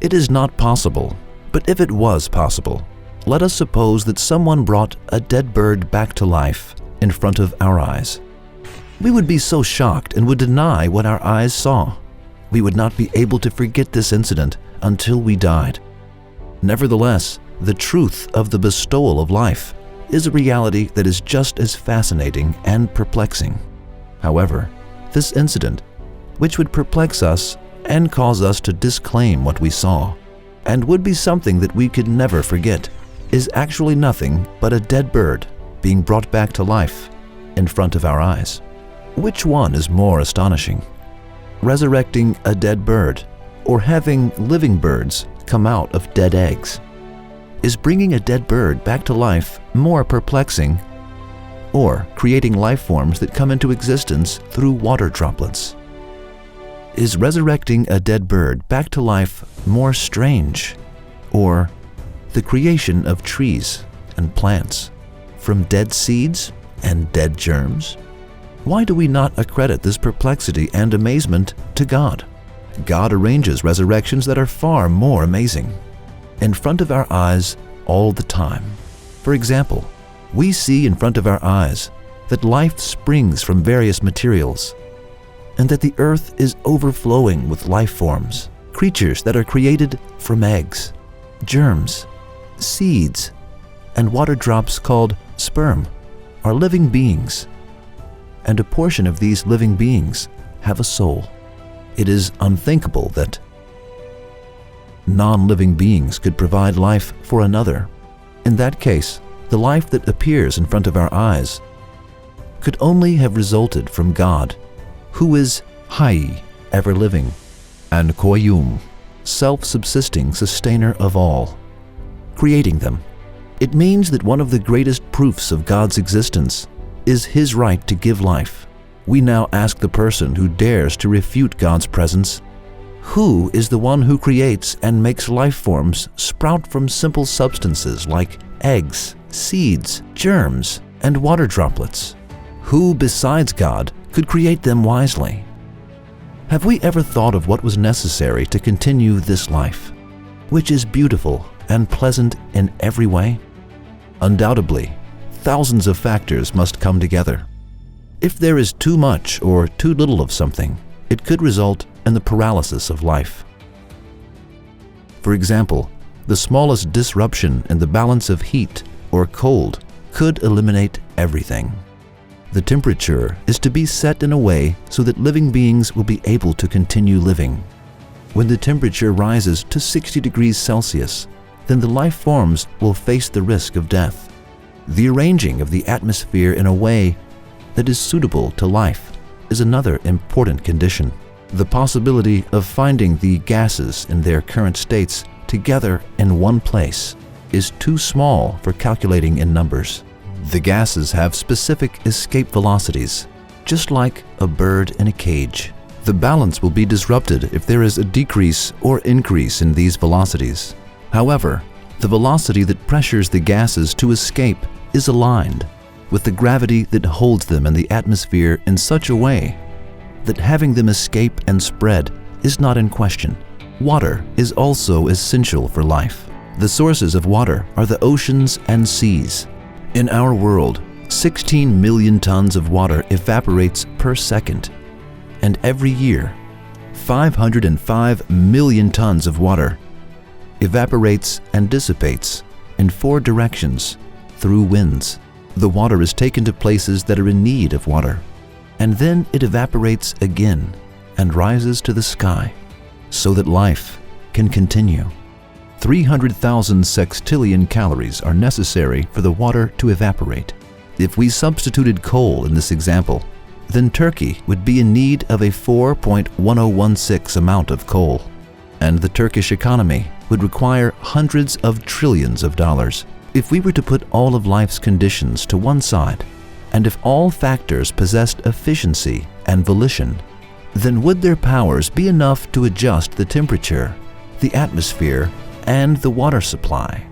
It is not possible, but if it was possible, let us suppose that someone brought a dead bird back to life in front of our eyes. We would be so shocked and would deny what our eyes saw. We would not be able to forget this incident until we died. Nevertheless, the truth of the bestowal of life is a reality that is just as fascinating and perplexing. However, this incident, which would perplex us and cause us to disclaim what we saw, and would be something that we could never forget, is actually nothing but a dead bird being brought back to life in front of our eyes. Which one is more astonishing? Resurrecting a dead bird or having living birds come out of dead eggs? Is bringing a dead bird back to life more perplexing, or creating life forms that come into existence through water droplets? Is resurrecting a dead bird back to life more strange, or the creation of trees and plants from dead seeds and dead germs? Why do we not accredit this perplexity and amazement to God? God arranges resurrections that are far more amazing, in front of our eyes all the time. For example, we see in front of our eyes that life springs from various materials, and that the earth is overflowing with life forms, creatures that are created from eggs, germs, seeds, and water drops called sperm are living beings, and a portion of these living beings have a soul. It is unthinkable that non-living beings could provide life for another. In that case, the life that appears in front of our eyes could only have resulted from God, who is Hayy, ever-living, and Qayyum, self-subsisting sustainer of all, creating them. It means that one of the greatest proofs of God's existence is His right to give life. We now ask the person who dares to refute God's presence, who is the one who creates and makes life forms sprout from simple substances like eggs, seeds, germs, and water droplets? Who besides God could create them wisely? Have we ever thought of what was necessary to continue this life, which is beautiful and pleasant in every way? Undoubtedly, thousands of factors must come together. If there is too much or too little of something, it could result in the paralysis of life. For example, the smallest disruption in the balance of heat or cold could eliminate everything. The temperature is to be set in a way so that living beings will be able to continue living. When the temperature rises to 60 degrees Celsius, then the life forms will face the risk of death. The arranging of the atmosphere in a way that is suitable to life is another important condition. The possibility of finding the gases in their current states together in one place is too small for calculating in numbers. The gases have specific escape velocities, just like a bird in a cage. The balance will be disrupted if there is a decrease or increase in these velocities. However, the velocity that pressures the gases to escape is aligned with the gravity that holds them in the atmosphere in such a way that having them escape and spread is not in question. Water is also essential for life. The sources of water are the oceans and seas. In our world, 16 million tons of water evaporates per second, and every year, 505 million tons of water evaporates and dissipates in 4 directions through winds. The water is taken to places that are in need of water, and then it evaporates again and rises to the sky so that life can continue. 300,000 sextillion calories are necessary for the water to evaporate. If we substituted coal in this example, then Turkey would be in need of a 4.1016 amount of coal, and the Turkish economy would require hundreds of trillions of dollars. If we were to put all of life's conditions to one side, and if all factors possessed efficiency and volition, then would their powers be enough to adjust the temperature, the atmosphere, and the water supply?